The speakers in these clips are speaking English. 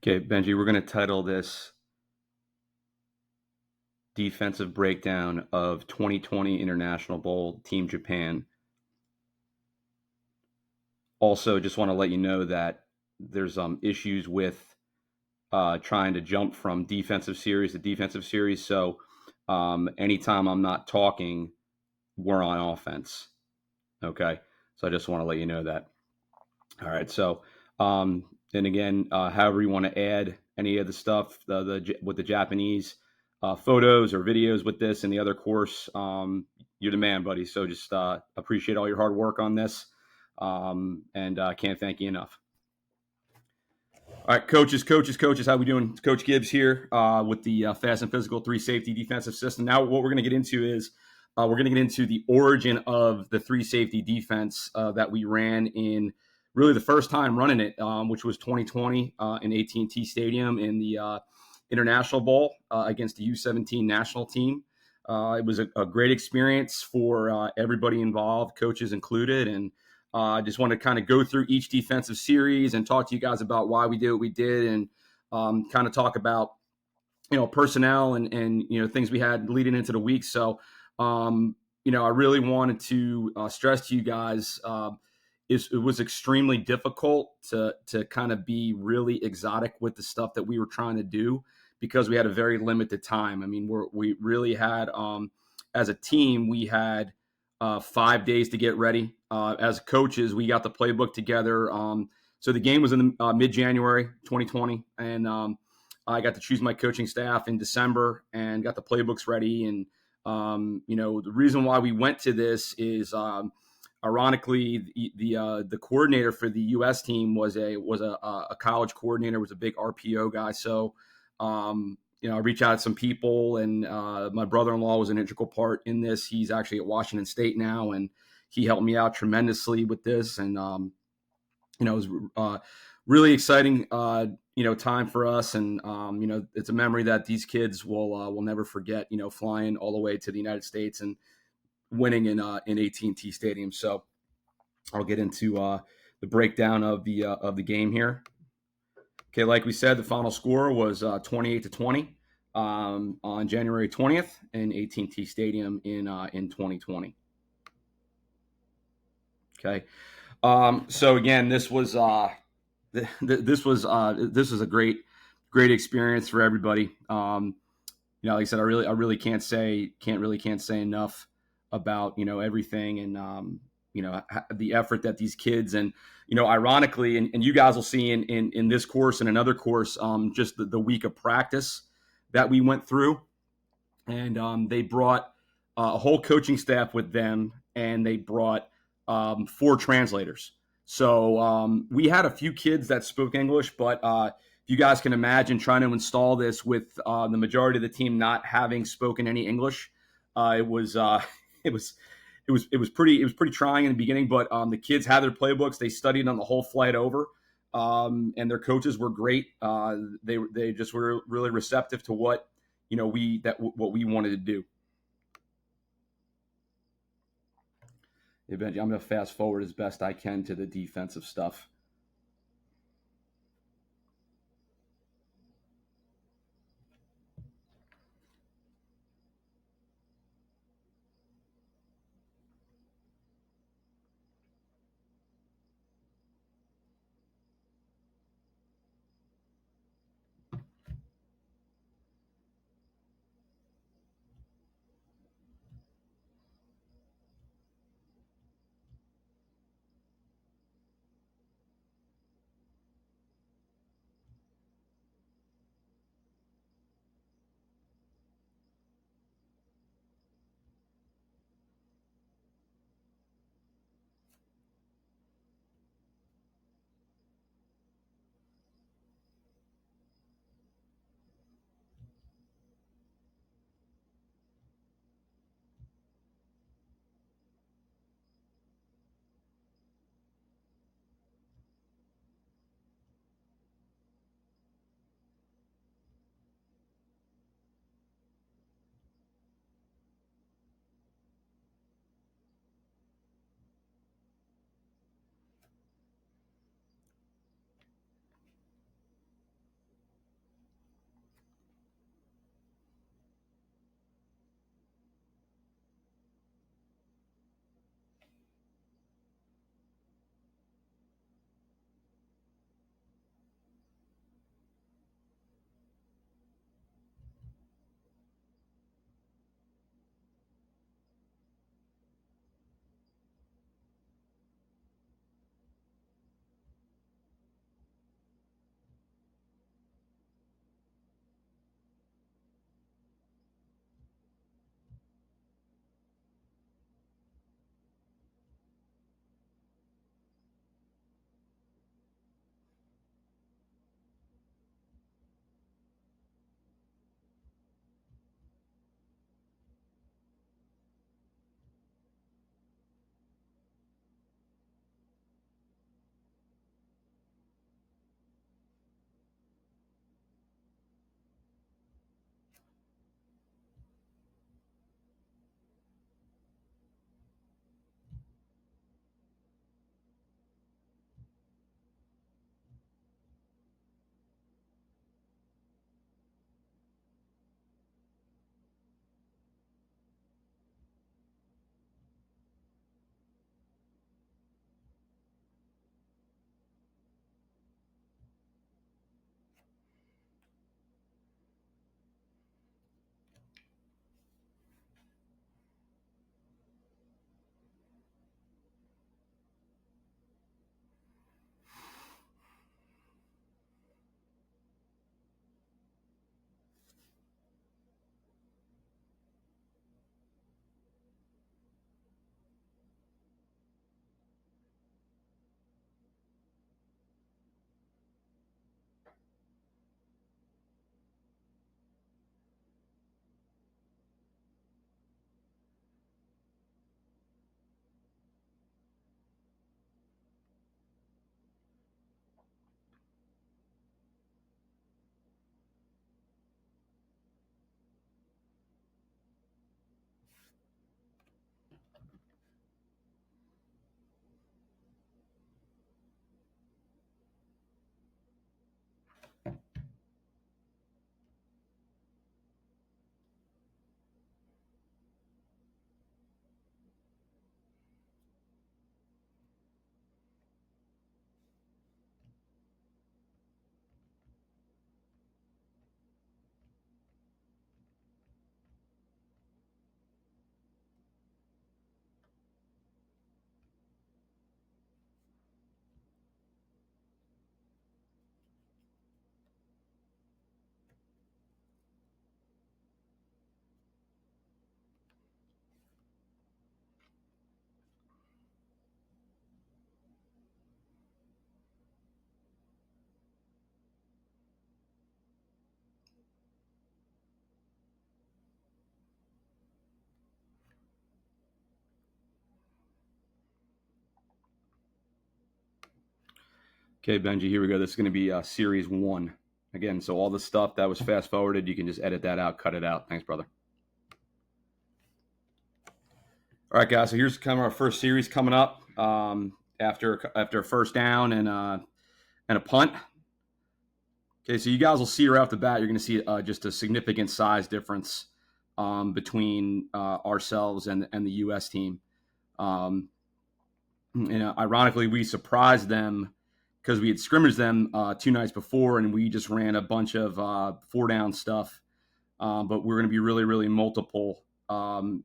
Okay, Benji, we're going to title this Defensive Breakdown of 2020 International Bowl Team Japan. Also, just want to let you know that there's issues with trying to jump from defensive series to defensive series. So anytime I'm not talking, we're on offense. Okay, so I just want to let you know that. All right, so and again, however you want to add any of the stuff with the Japanese photos or videos with this and the other course, you're the man, buddy. So just appreciate all your hard work on this, and can't thank you enough. All right, coaches, how we doing? It's Coach Gibbs here with the Fast and Physical 3 Safety Defensive System. Now, what we're going to get into is we're going to get into the origin of the 3 safety defense that we ran in really the first time running it, which was 2020 in AT&T Stadium in the International Bowl against the U17 national team. It was a great experience for everybody involved, coaches included, and I just want to kind of go through each defensive series and talk to you guys about why we did what we did, and kind of talk about personnel and things we had leading into the week. So I really wanted to stress to you guys it was extremely difficult to kind of be really exotic with the stuff that we were trying to do because we had a very limited time. I mean, we really had as a team we had 5 days to get ready. As coaches, we got the playbook together. So the game was in the mid-January 2020, and I got to choose my coaching staff in December and got the playbooks ready. And the reason why we went to this is, ironically, the coordinator for the U.S. team was a college coordinator, was a big RPO guy. So I reached out to some people, and my brother-in-law was an integral part in this. He's actually at Washington State now, and he helped me out tremendously with this. And it was really exciting, time for us. And it's a memory that these kids will never forget. Flying all the way to the United States and winning in AT&T Stadium. So I'll get into the breakdown of the game here. Okay, like we said, the final score was 28-20 on January 20th in AT&T Stadium in 2020. Okay, so again, this was this was a great experience for everybody. Like I said, I really can't say enough about everything and the effort that these kids and ironically, and you guys will see in this course and another course, just the week of practice that we went through, and they brought a whole coaching staff with them, and they brought 4 translators. So we had a few kids that spoke English, but if you guys can imagine trying to install this with the majority of the team not having spoken any English, it was pretty trying in the beginning. But the kids had their playbooks; they studied on the whole flight over, and their coaches were great. They just were really receptive to what what we wanted to do. I'm going to fast forward as best I can to the defensive stuff. Okay, Benji, here we go. This is going to be series 1. Again, so all the stuff that was fast forwarded, you can just edit that out, cut it out. Thanks, brother. All right, guys, so here's kind of our first series coming up after a first down and a punt. Okay, so you guys will see right off the bat, you're going to see just a significant size difference between ourselves and the U.S. team. Ironically, we surprised them because we had scrimmaged them 2 nights before, and we just ran a bunch of 4-down stuff. But we're going to be really, really multiple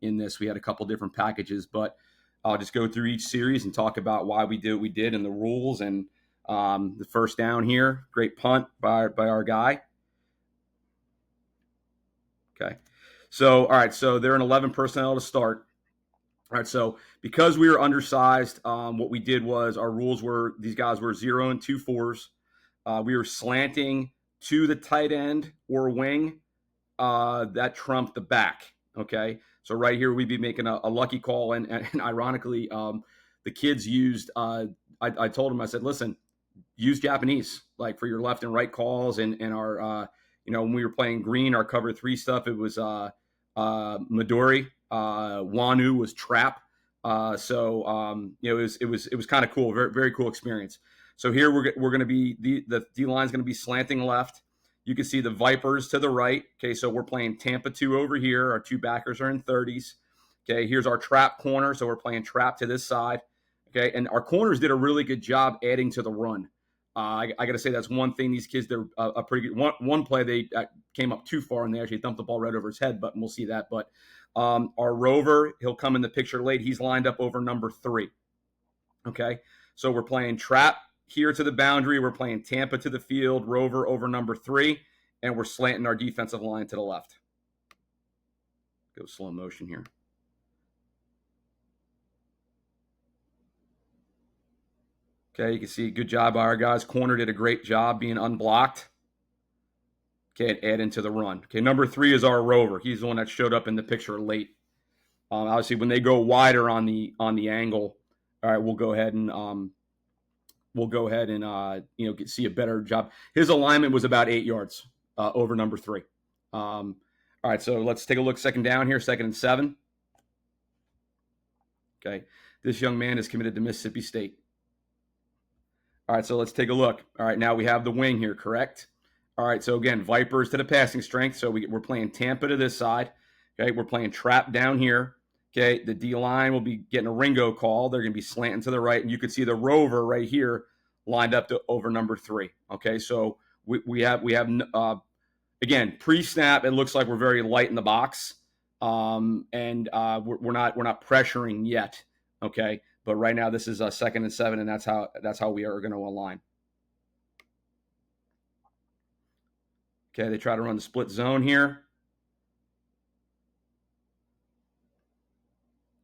in this. We had a couple different packages, but I'll just go through each series and talk about why we did what we did and the rules. And the first down here, great punt by our guy. Okay. So, all right, so they're in 11 personnel to start. All right, so because we were undersized, what we did was our rules were these guys were 0 and 2 4s. We were slanting to the tight end or wing. That trumped the back. Okay, so right here we'd be making a lucky call, and ironically, the kids used. I told them, I said, listen, use Japanese like for your left and right calls, and our when we were playing green, our cover 3 stuff, it was Midori. Wanu was trap. It was kind of cool. Very, very cool experience. So here we're going to be the D line is going to be slanting left. You can see the Vipers to the right. Okay, so we're playing Tampa 2 over here. Our 2 backers are in 30s. Okay, here's our trap corner. So we're playing trap to this side. Okay, and our corners did a really good job adding to the run. I got to say that's one thing these kids did a pretty good one play. They came up too far and they actually dumped the ball right over his head, but we'll see that. But our rover, he'll come in the picture late. He's lined up over number 3. Okay, so we're playing trap here to the boundary. We're playing Tampa to the field, rover over number 3, and we're slanting our defensive line to the left. Go slow motion here. Okay, you can see good job by our guys. Corner did a great job being unblocked. Okay, add into the run. Okay, number 3 is our rover. He's the one that showed up in the picture late. Obviously, when they go wider on the angle, all right, we'll go ahead and see a better job. His alignment was about 8 yards over number 3. All right, so let's take a look. Second down here, 2nd and 7. Okay, this young man is committed to Mississippi State. All right, so let's take a look. All right, now we have the wing here, correct? All right, so again, Vipers to the passing strength. So we're playing Tampa to this side. Okay, we're playing trap down here. Okay, the D-line will be getting a Ringo call. They're going to be slanting to the right, and you can see the rover right here lined up to over number 3. Okay, so we have again, pre-snap, it looks like we're very light in the box, and we're not pressuring yet. Okay, but right now this is a 2nd and 7, and that's how we are going to align. Okay, they try to run the split zone here.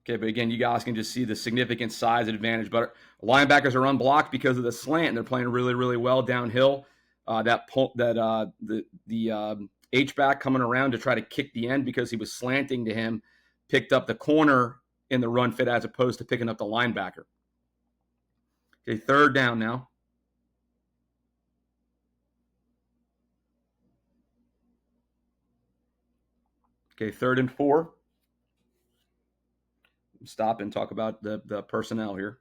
Okay, but again, you guys can just see the significant size advantage. But linebackers are unblocked because of the slant, and they're playing really, really well downhill. The H-back coming around to try to kick the end because he was slanting to him, picked up the corner in the run fit as opposed to picking up the linebacker. Okay, 3rd down now. Okay, 3rd and 4. Stop and talk about the personnel here.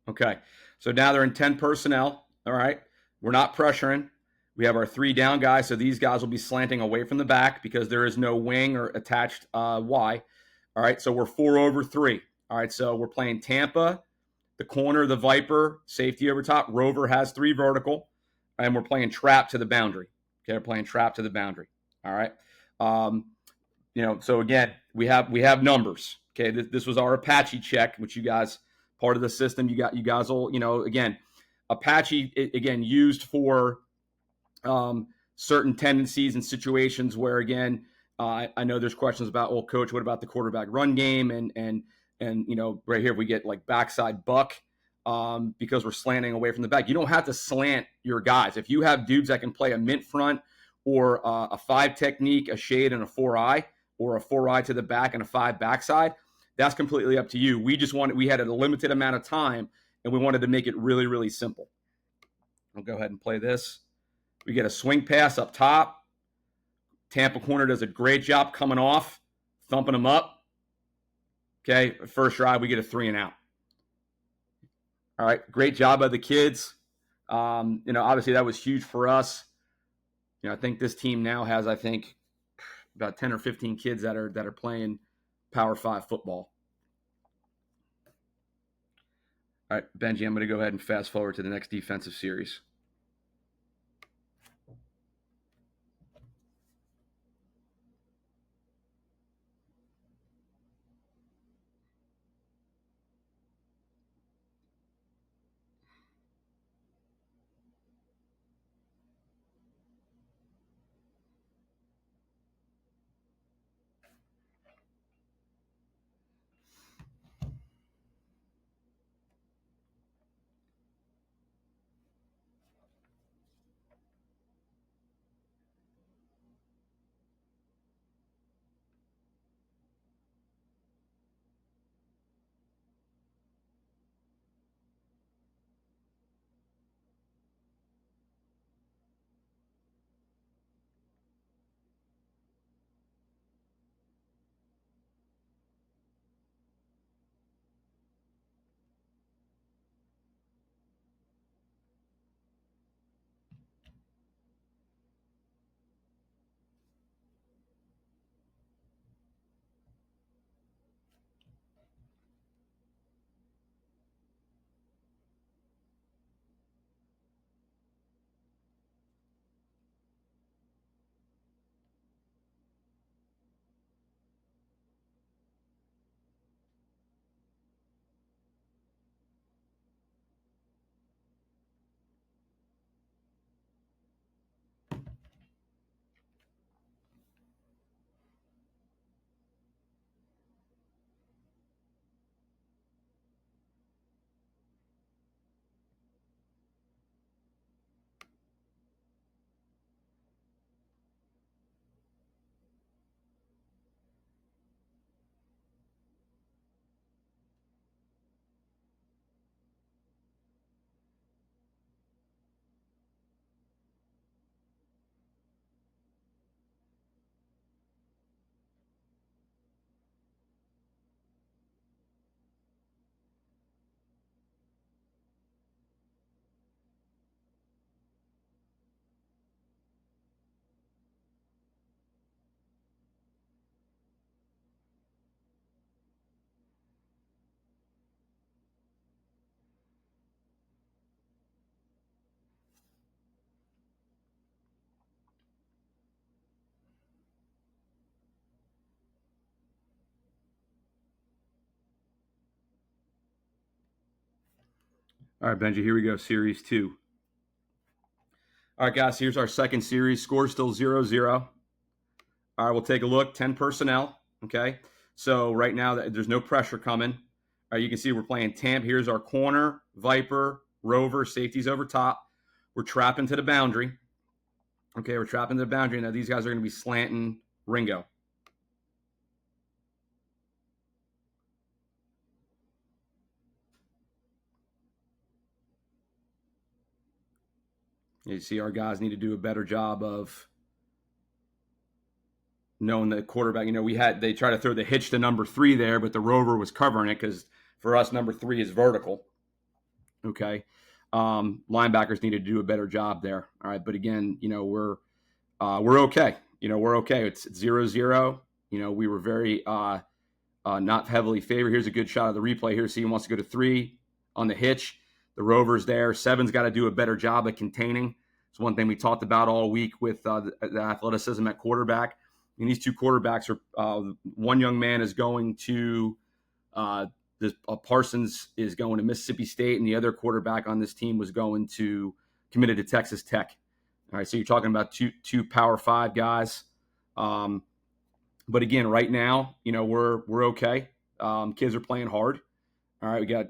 Okay, so now they're in 10 personnel. All right, we're not pressuring. We have our 3 down guys, so these guys will be slanting away from the back because there is no wing or attached Y. All right, so we're 4 over 3. All right, so we're playing Tampa, the corner, the Viper, safety over top. Rover has 3 vertical, and we're playing trap to the boundary. Okay, we're playing trap to the boundary. All right. So again, we have numbers. Okay, this was our Apache check, which you guys part of the system. You guys will again, Apache again used for certain tendencies and situations where again, I know there's questions about, well, coach, what about the quarterback run game and right here we get like backside buck because we're slanting away from the back. You don't have to slant your guys. If you have dudes that can play a mint front or a 5 technique, a shade, and a 4-eye, or a 4-eye to the back and a 5 backside, that's completely up to you. We had a limited amount of time, and we wanted to make it really, really simple. I'll go ahead and play this. We get a swing pass up top. Tampa corner does a great job coming off, thumping them up. Okay, first drive, we get a 3 and out. All right, great job by the kids. Obviously that was huge for us. I think this team now has, about 10 or 15 kids that are playing Power 5 football. All right, Benji, I'm going to go ahead and fast forward to the next defensive series. All right, Benji, here we go, series 2. All right, guys, here's our second series. Score still 0-0. All right, we'll take a look. 10 personnel, okay? So right now, there's no pressure coming. All right, you can see we're playing Tamp. Here's our corner, Viper, Rover, safeties over top. We're trapping to the boundary. Okay, we're trapping to the boundary. Now these guys are going to be slanting Ringo. You see our guys need to do a better job of knowing the quarterback. They try to throw the hitch to number 3 there, but the Rover was covering it because for us, number 3 is vertical. Okay. Linebackers need to do a better job there. All right. But again, we're okay. We're okay. It's 0-0. We were very not heavily favored. Here's a good shot of the replay here. See, he wants to go to 3 on the hitch. The Rover's there. 7's got to do a better job at containing. It's one thing we talked about all week with the athleticism at quarterback. And these two quarterbacks are one young man is going to Parsons is going to Mississippi State, and the other quarterback on this team was committed to Texas Tech. All right, so you're talking about two Power 5 guys. But again, right now, we're okay. Kids are playing hard. All right, we got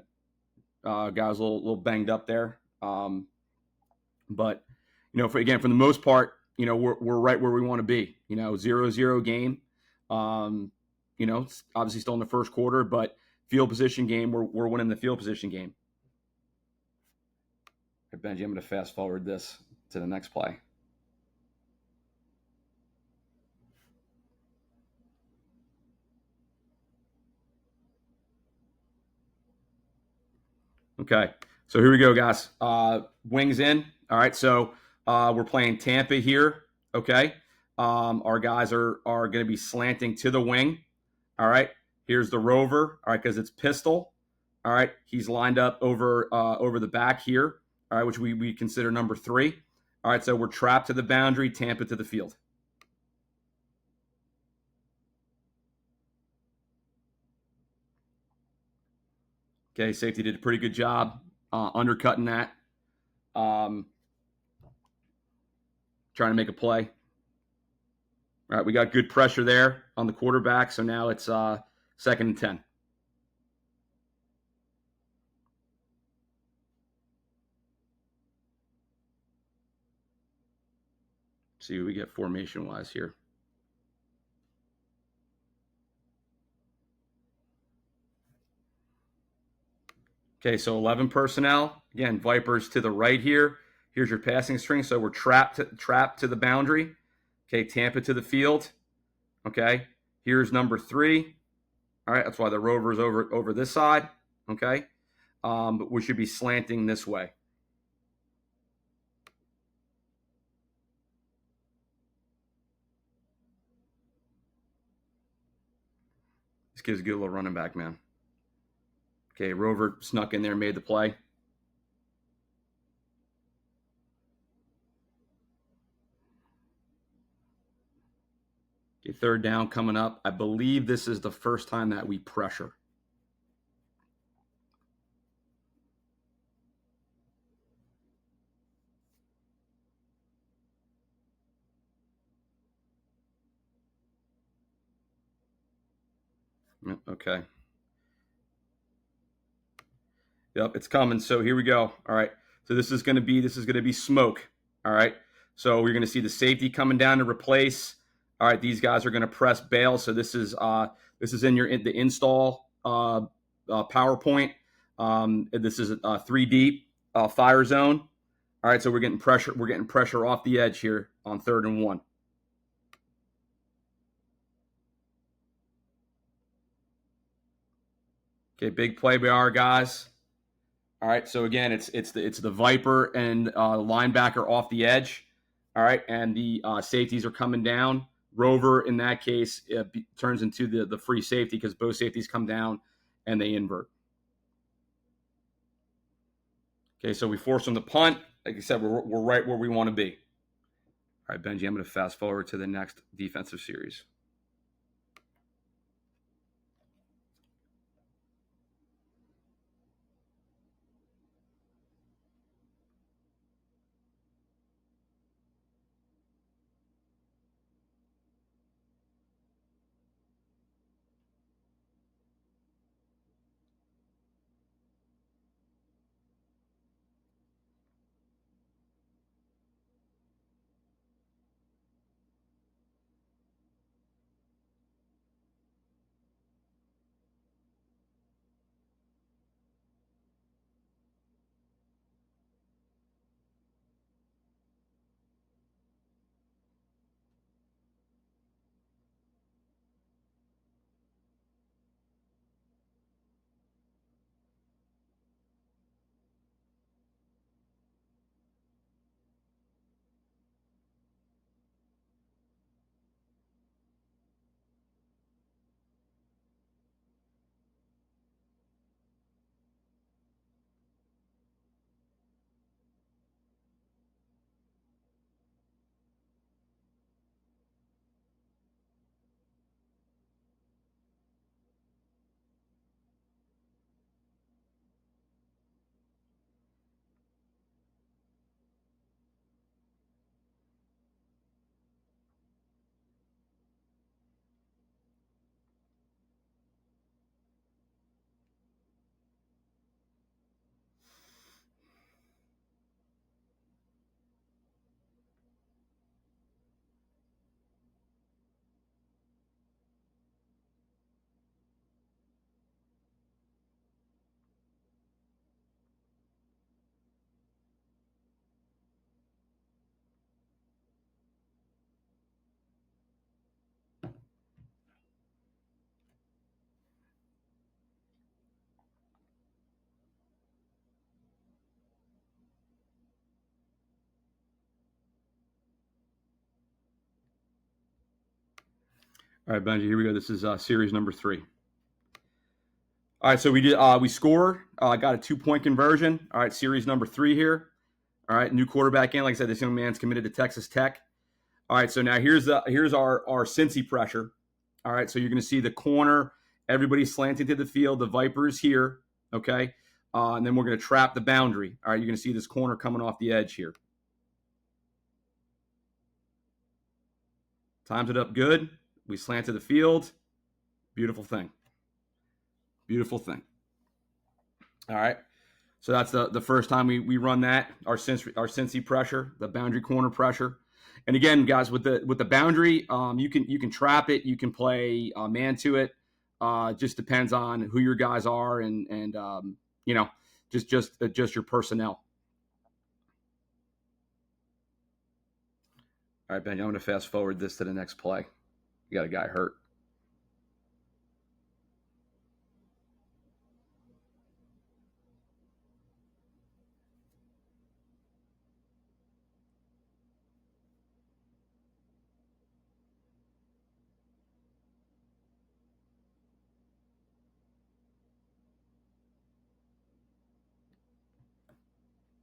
guys a little banged up there. But for the most part, we're right where we want to be. 0-0 game. It's obviously still in the first quarter, but field position game, we're winning the field position game. right, Benji, I'm going to fast forward this to the next play. Okay, so here we go, guys. Wings in. All right, so we're playing Tampa here. Okay, our guys are going to be slanting to the wing. All right, here's the rover. All right, because it's pistol. All right, he's lined up over the back here. All right, which we consider number 3. All right, so we're trapped to the boundary, Tampa to the field. Okay, safety did a pretty good job undercutting that, trying to make a play. All right, we got good pressure there on the quarterback, so now it's 2nd and 10. See what we get formation-wise here. Okay, so 11 personnel. Again, Vipers to the right here. Here's your passing string. So we're trapped to the boundary. Okay, Tampa to the field. Okay, here's number 3. All right, that's why the rover's over this side. Okay, but we should be slanting this way. This kid's a good little running back, man. Okay, rover snuck in there, made the play. Okay, 3rd down coming up. I believe this is the first time that we pressure. Okay. Yep, it's coming. So here we go. All right. So this is going to be smoke. All right. So we're going to see the safety coming down to replace. All right, these guys are going to press bail. So this is in the install PowerPoint. This is a 3 deep fire zone. All right, so we're getting pressure. We're getting pressure off the edge here on 3rd and 1. Okay, big play by our guys. All right, so again, it's the Viper and linebacker off the edge. All right, and the safeties are coming down. Rover, in that case, turns into the free safety because both safeties come down and they invert. Okay, so we force them to punt. Like I said, we're right where we want to be. All right, Benji, I'm going to fast forward to the next defensive series. All right, Benji, here we go. This is series number 3. All right, so we score. Got a 2-point conversion. All right, series number 3 here. All right, new quarterback in. Like I said, this young man's committed to Texas Tech. All right, so now here's our Cincy pressure. All right, so you're going to see the corner. Everybody's slanting to the field. The Vipers here, okay? And then we're going to trap the boundary. All right, you're going to see this corner coming off the edge here. Times it up good. We slant to the field. Beautiful thing. Beautiful thing. All right. So that's the first time we run that, our Cincy pressure, the boundary corner pressure. And again, guys, with the boundary, you can trap it, you can play man to it. Just depends on who your guys are and just your personnel. All right, Ben, I'm going to fast forward this to the next play. You got a guy hurt.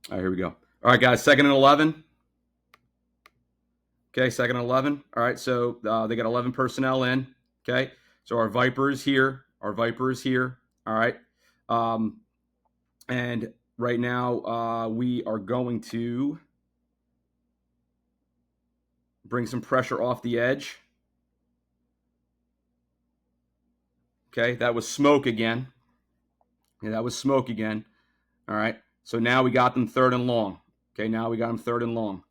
All right, here we go. All right, guys, 2nd and 11. Okay, 2nd and 11. All right, so they got 11 personnel in. Okay, so our Viper is here. Our Viper is here. All right. And right now we are going to bring some pressure off the edge. Okay, that was smoke again. Yeah, that was smoke again. All right, so now we got them 3rd and long. Okay, now we got them 3rd and long.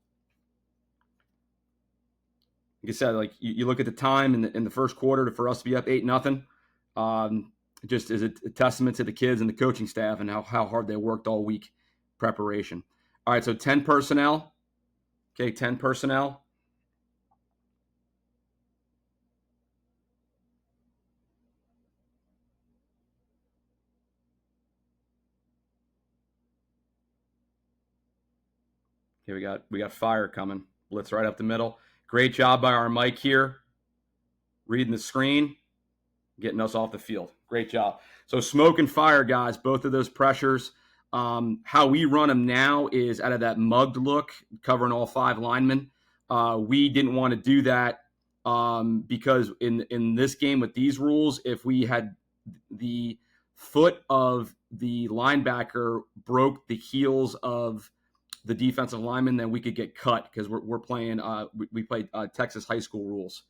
Like I said, like you look at the time in the first quarter for us to be up 8-0. Just is a testament to the kids and the coaching staff and how hard they worked all week preparation. All right, so 10 personnel. Okay, 10 personnel. Okay, we got fire coming. Blitz right up the middle. Great job by our Mike here, reading the screen, getting us off the field. Great job. So smoke and fire, guys, both of those pressures. How we run them now is out of that mugged look, covering all 5 linemen. We didn't want to do that because in this game with these rules, if we had the foot of the linebacker broke the heels of the defensive lineman, then we could get cut because we're playing we play Texas high school rules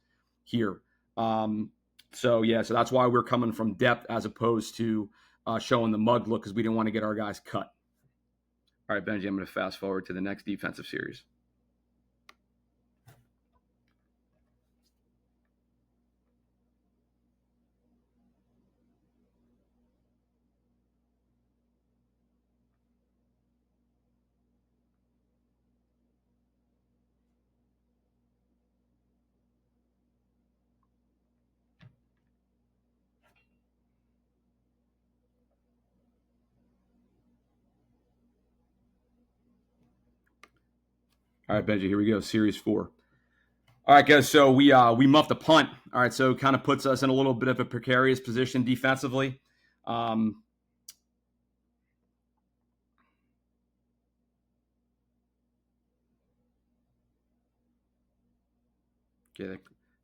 here. So that's why we're coming from depth as opposed to showing the mug look, because we didn't want to get our guys cut. All right, Benji, I'm going to fast forward to the next defensive series. All right, Benji, here we go, series 4. All right, guys, so we muffed a punt. All right, so it kind of puts us in a little bit of a precarious position defensively. Okay,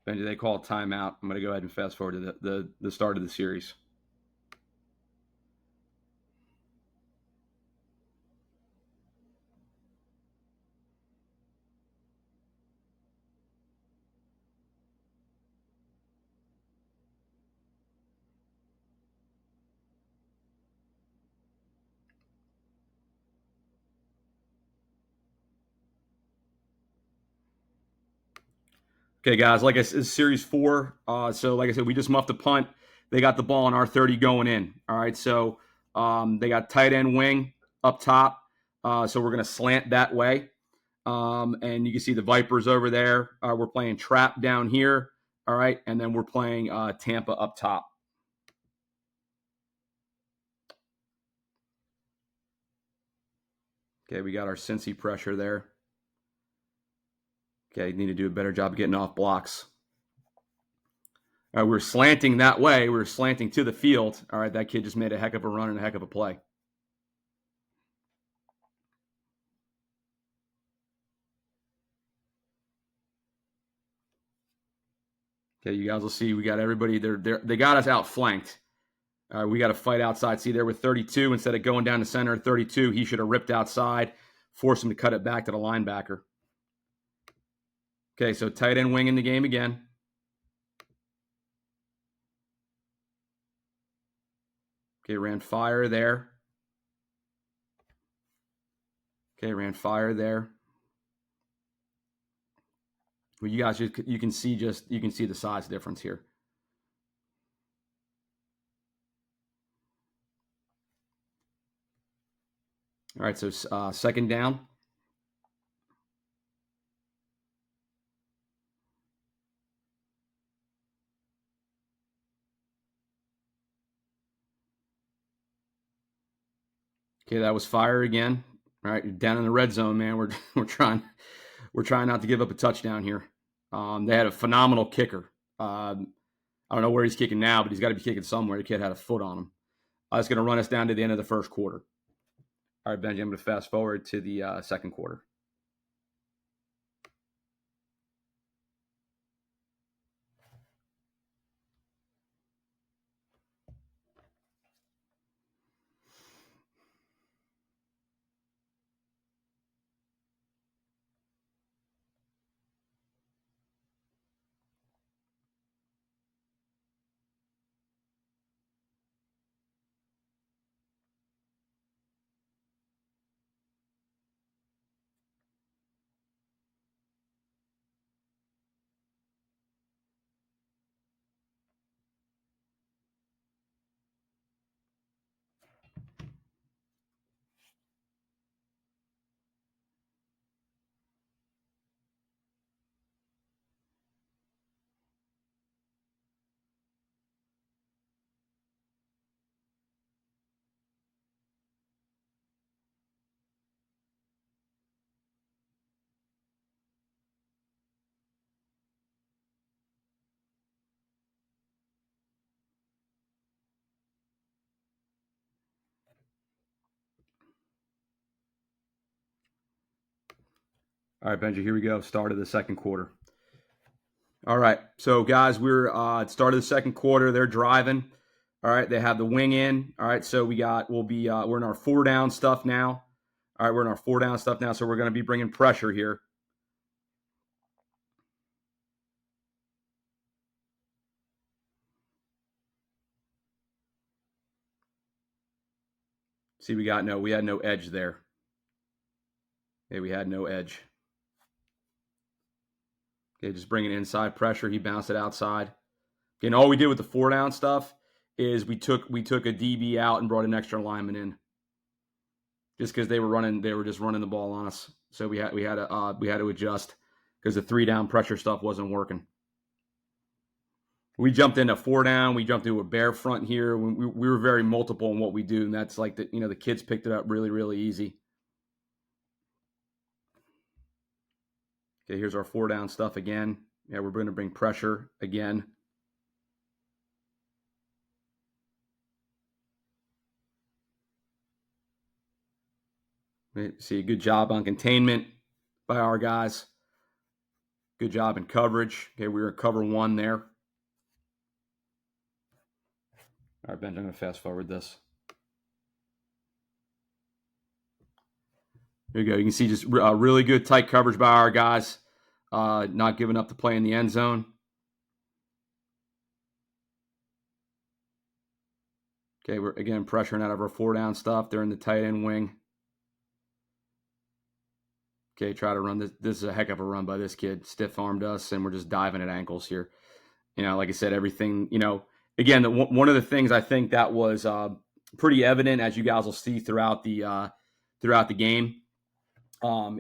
Benji, they call a timeout. I'm going to go ahead and fast forward to the start of the series. Okay, guys, like I said, series 4. So like I said, we just muffed a punt. They got the ball on our 30 going in. All right, so they got tight end wing up top. So we're going to slant that way. And you can see the Vipers over there. We're playing trap down here. All right, and then we're playing Tampa up top. Okay, we got our Cincy pressure there. Okay, need to do a better job of getting off blocks. We were slanting that way. We were slanting to the field. All right, that kid just made a heck of a run and a heck of a play. Okay, you guys will see we got everybody. They got us outflanked. We got to fight outside. See there with 32, instead of going down the center at 32, he should have ripped outside, forced him to cut it back to the linebacker. Okay, so tight end wing in the game again. Okay, ran fire there. Okay, ran fire there. Well, you guys, you can see the size difference here. All right, so second down. Okay, that was fire again. All right, down in the red zone, man. We're trying not to give up a touchdown here. They had a phenomenal kicker. I don't know where he's kicking now, but he's got to be kicking somewhere. The kid had a foot on him. It's going to run us down to the end of the first quarter. All right, Benji, I'm going to fast forward to the second quarter. All right, Benji, here we go. Start of the second quarter. All right, so guys, we're at start of the second quarter. They're driving. All right, they have the wing in. All right, so we're in our 4 down stuff now. All right, we're in our 4 down stuff now, so we're going to be bringing pressure here. See, we had no edge there. Okay, we had no edge. Okay, just bringing inside pressure. He bounced it outside. Okay, and all we did with the 4 down stuff is we took a DB out and brought an extra lineman in, just because they were just running the ball on us. So we had to adjust because the 3 down pressure stuff wasn't working. We jumped into 4 down. We jumped into a bear front here. We were very multiple in what we do, and that's like the kids picked it up really, really easy. Okay, here's our 4 down stuff again. Yeah, we're going to bring pressure again. See, a good job on containment by our guys. Good job in coverage. Okay, we were cover 1 there. All right, Ben, I'm going to fast forward this. There you go. You can see just really good tight coverage by our guys, not giving up the play in the end zone. Okay, we're again pressuring out of our 4 down stuff. They're in the tight end wing. Okay, try to run this. This is a heck of a run by this kid. Stiff armed us, and we're just diving at ankles here. Like I said, everything. Again, one of the things I think that was pretty evident, as you guys will see throughout the game,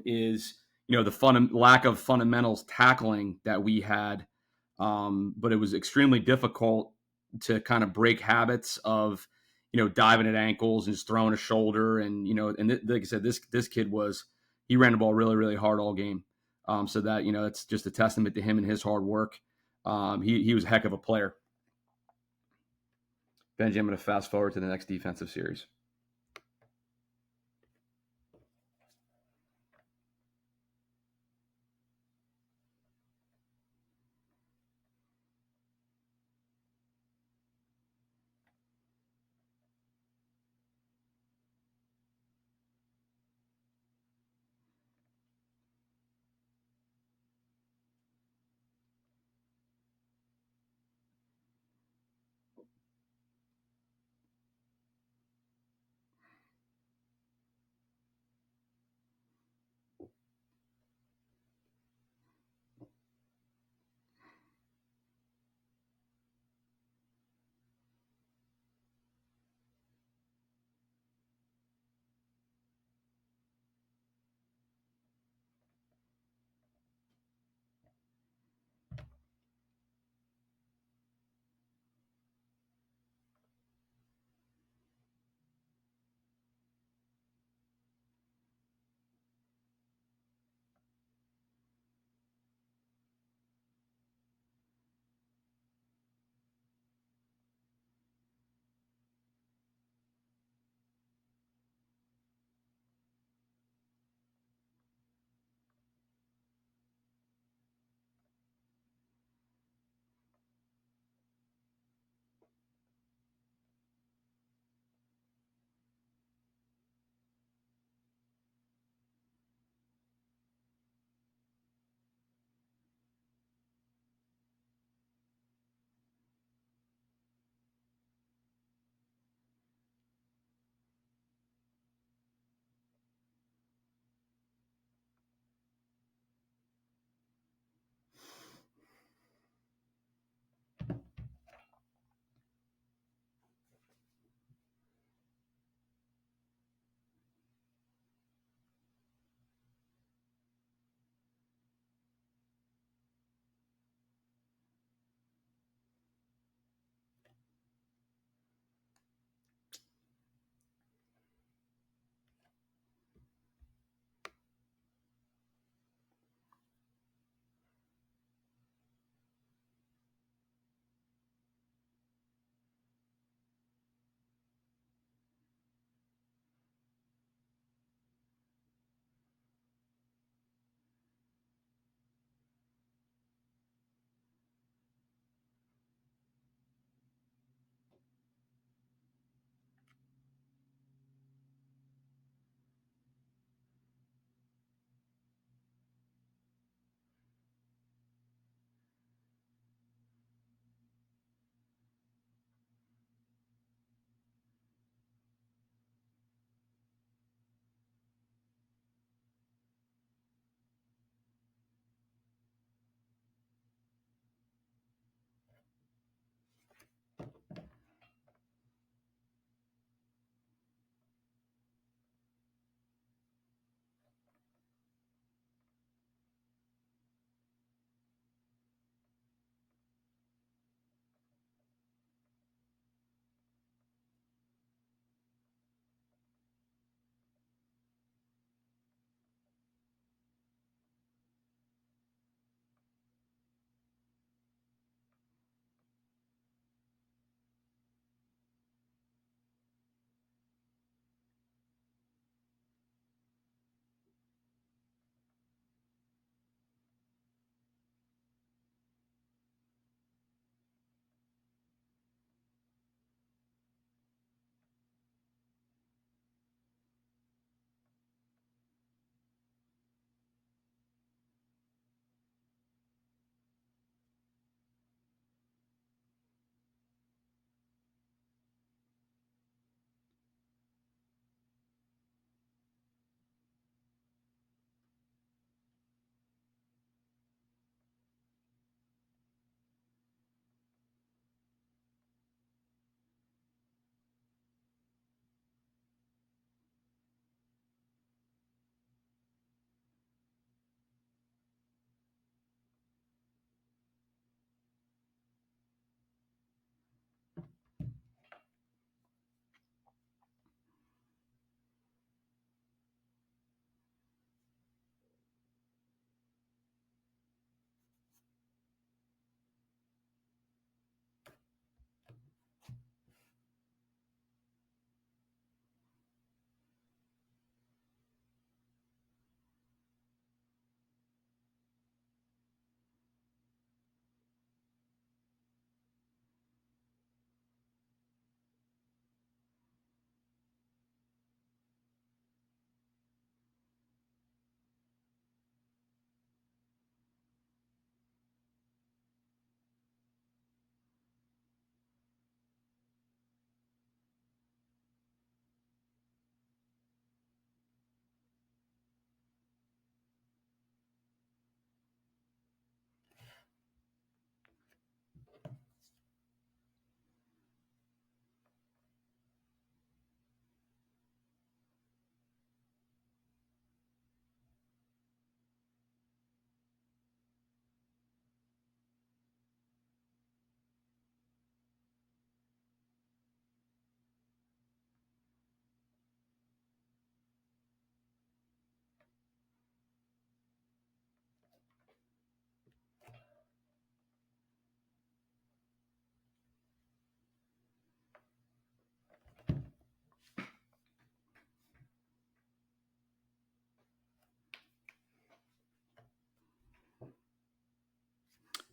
is the lack of fundamentals tackling that we had, but it was extremely difficult to kind of break habits of diving at ankles and just throwing a shoulder, and like I said, this kid he ran the ball really, really hard all game. So that it's just a testament to him and his hard work. He was a heck of a player. Benji, I'm going to fast forward to the next defensive series.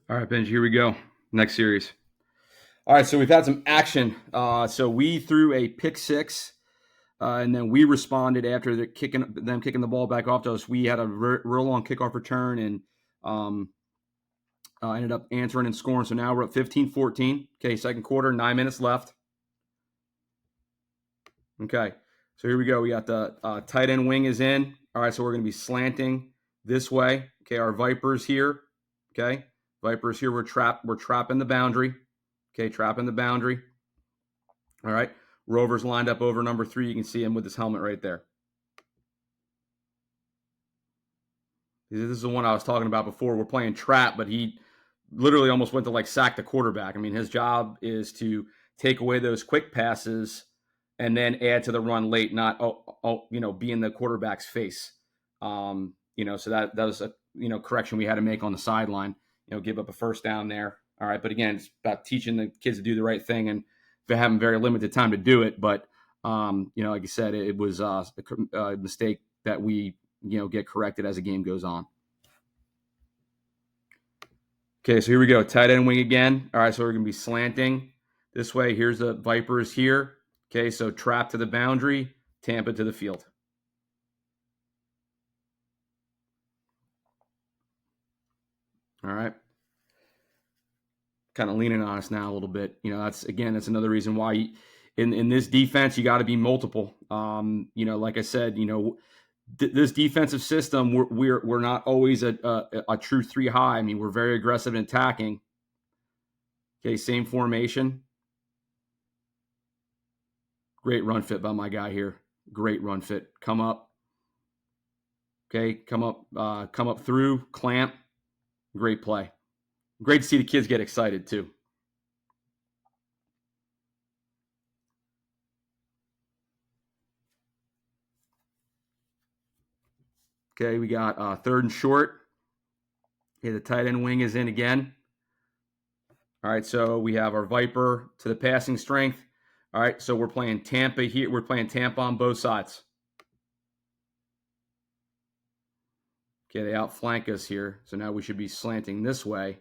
All right, Benji, here we go. Next series. All right, so we've had some action. So we threw a pick six, and then we responded after them kicking the ball back off to us. We had a real long kickoff return and ended up answering and scoring. So now we're up 15-14. Okay, second quarter, 9 minutes left. Okay, so here we go. We got the tight end wing is in. All right, so we're going to be slanting this way. Okay, our Vipers here. Okay, Vipers here. We're trapping the boundary. Okay, trapping the boundary. All right, Rover's lined up over number 3. You can see him with his helmet right there. This is the one I was talking about before. We're playing trap, but he literally almost went to like sack the quarterback. I mean, his job is to take away those quick passes and then add to the run late, not be in the quarterback's face. So that was a correction we had to make on the sideline. Give up a first down there. All right, but again, it's about teaching the kids to do the right thing, and they have very limited time to do it. But like you said, it was a mistake that we get corrected as the game goes on. Okay, so here we go. Tight end wing again. All right, so we're going to be slanting this way. Here's the Vipers here. Okay, so trap to the boundary, Tampa to the field. All right. Kind of leaning on us now a little bit. That's another reason why in this defense, you got to be multiple. Like I said, this defensive system, we're not always a true 3 high. I mean, we're very aggressive in attacking. Okay, same formation. Great run fit by my guy here. Great run fit. Come up. Okay, come up through, clamp. Great play. Great to see the kids get excited too. Okay, we got third and short. Okay, the tight end wing is in again. All right, so we have our Viper to the passing strength. All right, so we're playing Tampa here. We're playing Tampa on both sides. Okay, they outflank us here. So now we should be slanting this way.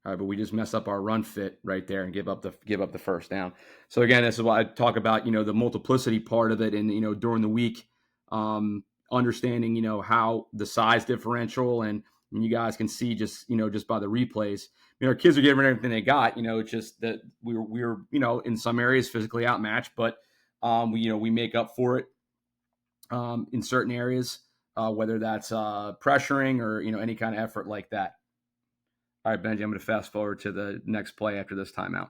All right, but we just mess up our run fit right there and give up the first down. So again, this is why I talk about the multiplicity part of it, and during the week, understanding how the size differential, and you guys can see just by the replays, our kids are giving everything they got. It's just that we were in some areas physically outmatched, but we make up for it in certain areas, whether that's pressuring or any kind of effort like that. All right, Benji, I'm going to fast forward to the next play after this timeout.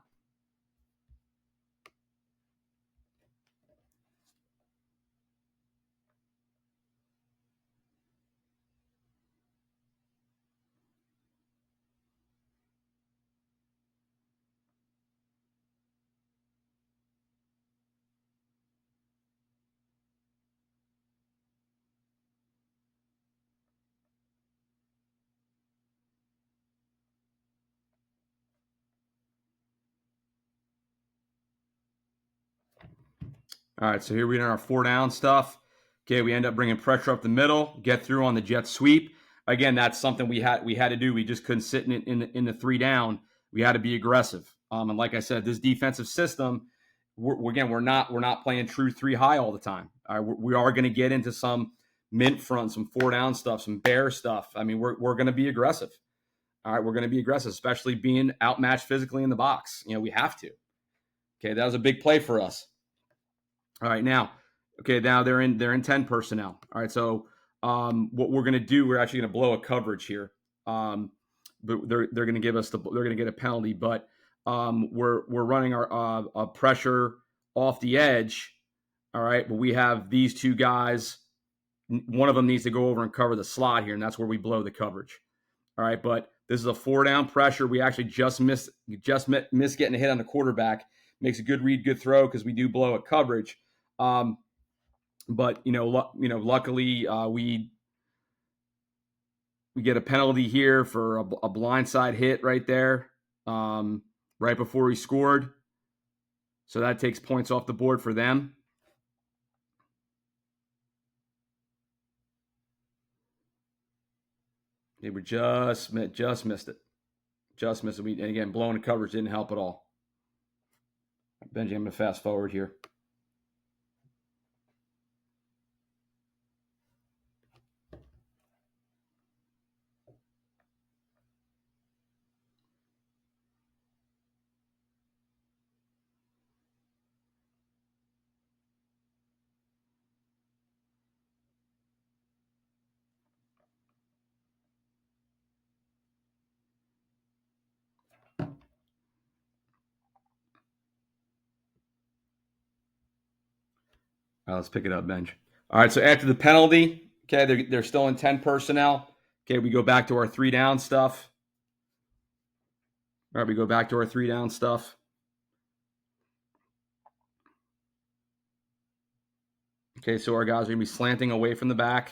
All right, so here we're in our 4 down stuff. Okay, we end up bringing pressure up the middle, get through on the jet sweep. Again, that's something we had to do. We just couldn't sit in the 3 down. We had to be aggressive. And like I said, this defensive system, we're not playing true 3 high all the time. All right, we are going to get into some mint front, some 4 down stuff, some bear stuff. I mean, we're going to be aggressive. All right, we're going to be aggressive, especially being outmatched physically in the box. We have to. Okay, that was a big play for us. All right, now they're in 10 personnel. All right, so what we're going to do, we're actually going to blow a coverage here. But they're going to give us they're going to get a penalty, but we're running our pressure off the edge. All right, but we have these 2 guys. One of them needs to go over and cover the slot here, and that's where we blow the coverage. All right, but this is a 4 down pressure. We actually just missed getting a hit on the quarterback. Makes a good read, good throw, because we do blow a coverage. But luckily we get a penalty here for a blindside hit right there, right before he scored. So that takes points off the board for them. They were just missed it. Just missed it. And again, blowing the coverage didn't help at all. Benji, I'm going to fast forward here. All right, let's pick it up, Benj. All right, so after the penalty, okay, they're still in 10 personnel. Okay, we go back to our 3-down stuff. All right, we go back to our 3-down stuff. Okay, so our guys are going to be slanting away from the back.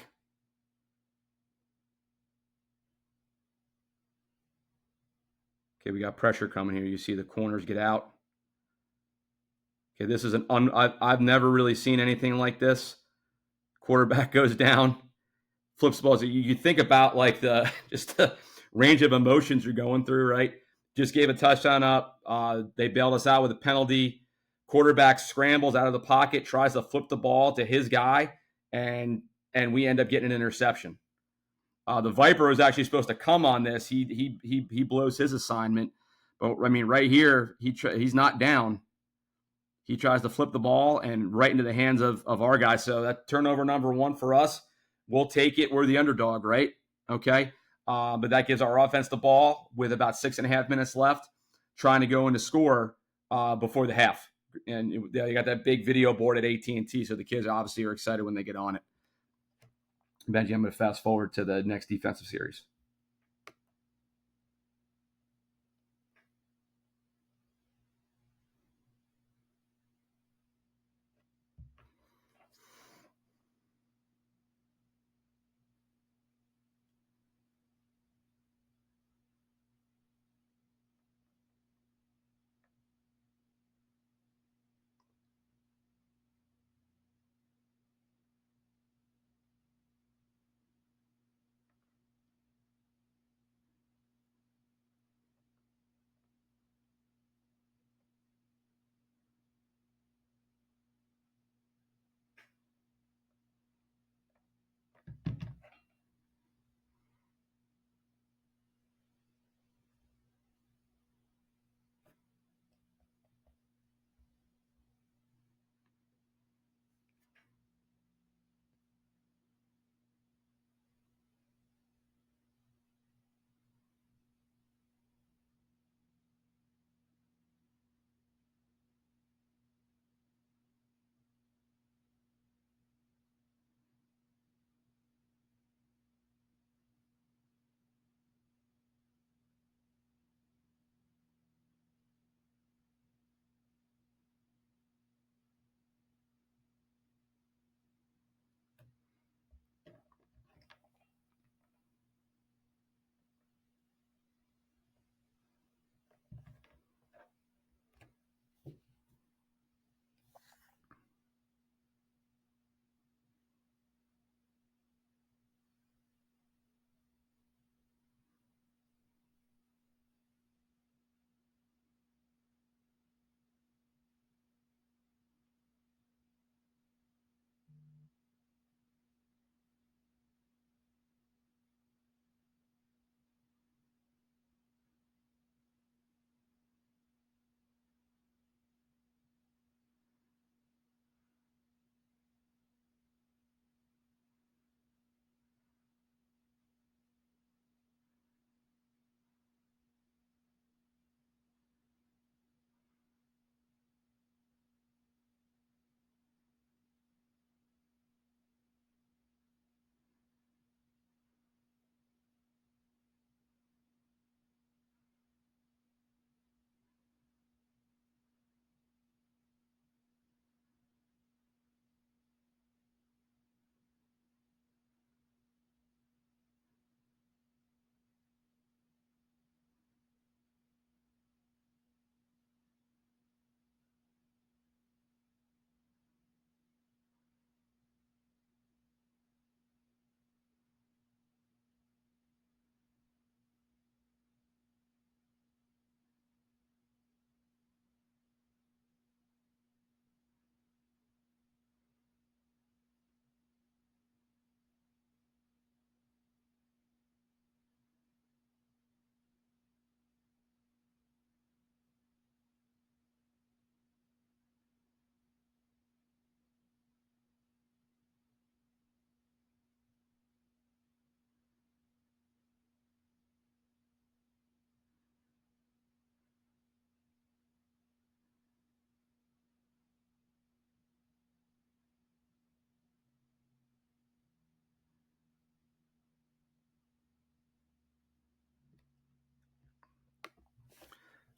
Okay, we got pressure coming here. You see the corners get out. Okay, this is I've never really seen anything like this. Quarterback goes down, flips the ball. So you think about like just the range of emotions you're going through, right? Just gave a touchdown up. They bailed us out with a penalty. Quarterback scrambles out of the pocket, tries to flip the ball to his guy, and we end up getting an interception. The Viper was actually supposed to come on this. He blows his assignment, but I mean, right here, he's not down. He tries to flip the ball and right into the hands of our guy. So that turnover number 1 for us. We'll take it. We're the underdog, right? Okay. But that gives our offense the ball with about 6.5 minutes left, trying to go into score before the half. And they got that big video board at AT&T, so the kids obviously are excited when they get on it. Benji, I'm going to fast forward to the next defensive series.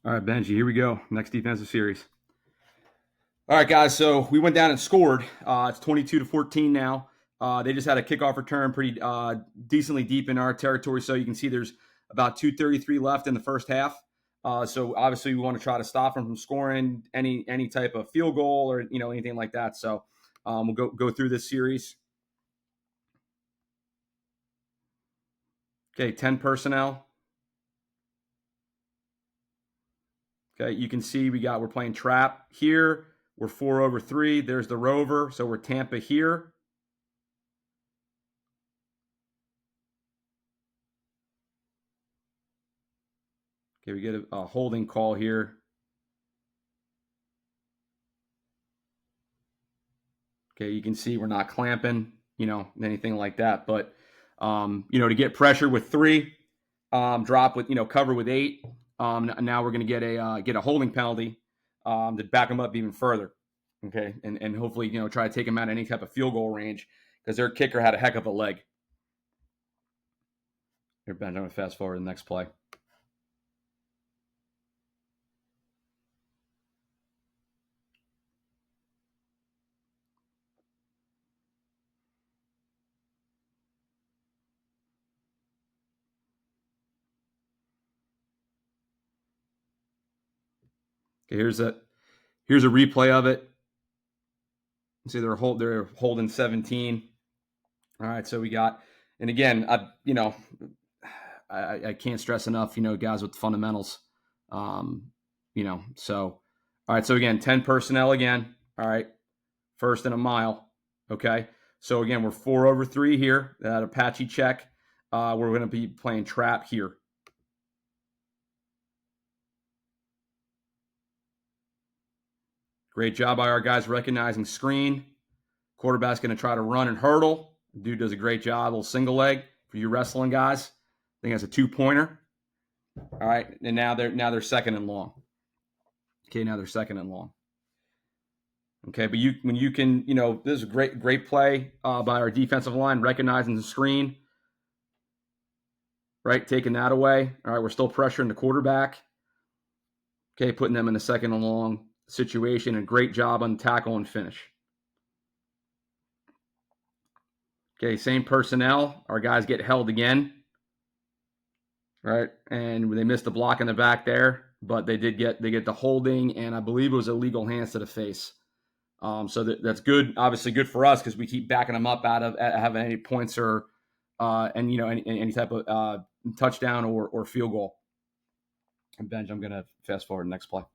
All right, Benji, here we go. Next defensive series. All right, guys. So we went down and scored. It's 22-14 now. They just had a kickoff return pretty decently deep in our territory. So you can see there's about 2:33 left in the first half. So obviously we want to try to stop them from scoring any type of field goal or anything like that. So we'll go through this series. Okay, 10 personnel. Okay, you can see we're playing trap here. We're 4 over 3. There's the rover. So we're Tampa here. Okay, we get a holding call here. Okay, you can see we're not clamping, anything like that. But, to get pressure with 3, drop with, cover with 8. Now we're going to get a holding penalty to back them up even further. Okay, and hopefully, try to take them out of any type of field goal range because their kicker had a heck of a leg. Here, Ben, I'm going to fast forward to the next play. Okay, here's a replay of it. See, they're holding 17. All right, so we got, and again, I can't stress enough, guys with fundamentals, so, all right. So again, 10 personnel again. All right. First and a mile. Okay. So again, we're 4 over 3 here. That Apache check. We're going to be playing trap here. Great job by our guys recognizing screen. Quarterback's going to try to run and hurdle. Dude does a great job. A little single leg for you wrestling guys. I think that's a 2-pointer. All right. And now they're second and long. Okay. Now they're second and long. Okay. But when you can, this is a great play by our defensive line, recognizing the screen. Right. Taking that away. All right. We're still pressuring the quarterback. Okay. Putting them in a second and long situation. And great job on tackle and finish. Okay, same personnel. Our guys get held again, right? And they missed the block in the back there, but they get the holding, and I believe it was illegal hands to the face. So that's good. Obviously, good for us because we keep backing them up out of having any points or any type of touchdown or field goal. And Benj, I'm gonna fast forward to the next play.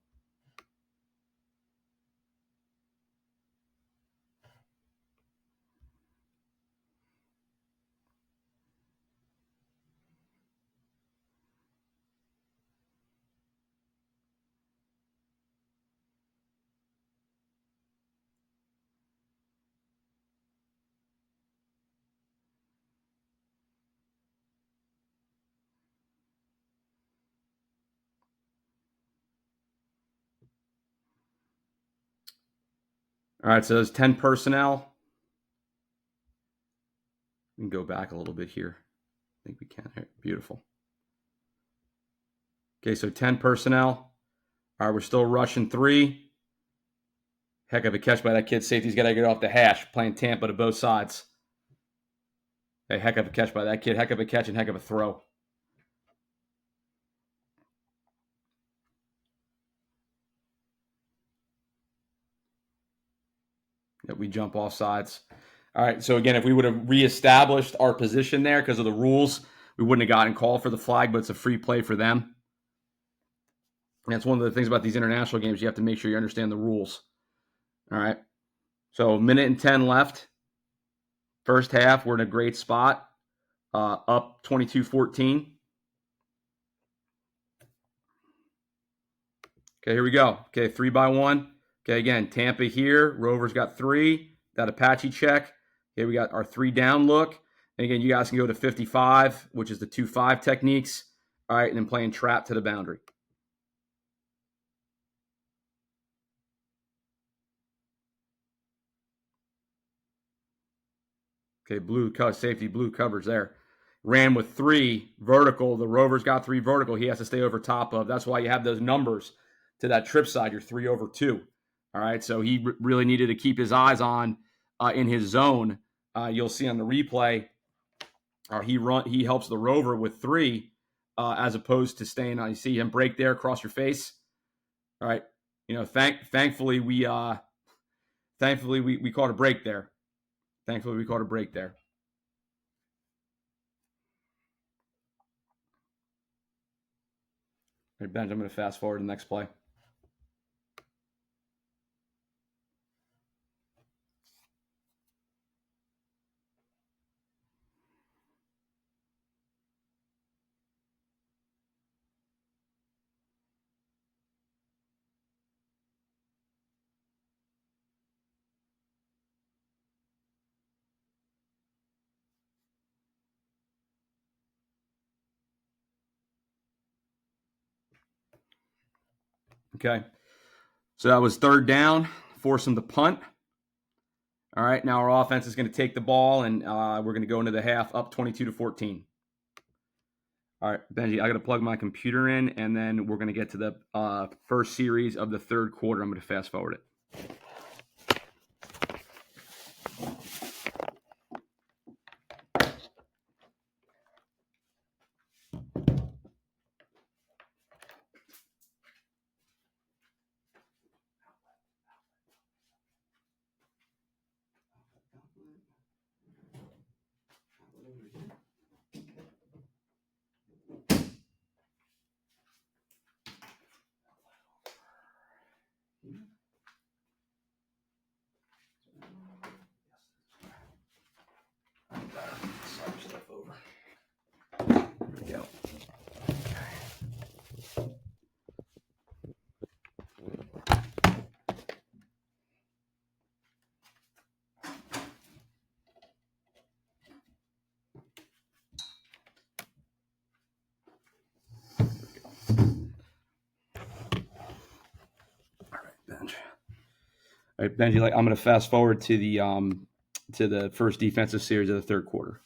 All right, so there's 10 personnel. We can go back a little bit here. I think we can. Beautiful. Okay, so 10 personnel. All right, we're still rushing 3. Heck of a catch by that kid. Safety's got to get off the hash, playing Tampa to both sides. A heck of a catch by that kid. Heck of a catch and heck of a throw. Yeah, we jump off sides. All right, so again, if we would have reestablished our position there because of the rules, we wouldn't have gotten called for the flag, but it's a free play for them. And that's one of the things about these international games. You have to make sure you understand the rules. All right. So 1:10 left. First half, we're in a great spot. Up 22-14. Okay, here we go. Okay, 3-by-1. Okay, again, Tampa here. Rover's got 3. That Apache check. Okay, we got our 3 down look. And again, you guys can go to 55, which is the 2-5 techniques. All right, and then playing trap to the boundary. Okay, safety blue covers there. ran with 3 vertical. The rover's got 3 vertical. He has to stay over top of. That's why you have those numbers to that trip side. You're 3 over 2. All right. So he really needed to keep his eyes on in his zone. You'll see on the replay, he helps the rover with 3 as opposed to staying on. You see him break there across your face. All right. Thankfully we caught a break there. Thankfully we caught a break there. All right, Benj, I'm going to fast forward to the next play. Okay. So that was 3rd down, force him to punt. All right, now our offense is going to take the ball, and we're going to go into the half up 22-14. All right, Benji, I got to plug my computer in, and then we're going to get to the first series of the 3rd quarter. I'm going to fast forward it. All right, Benji, I'm going to fast forward to the first defensive series of the 3rd quarter.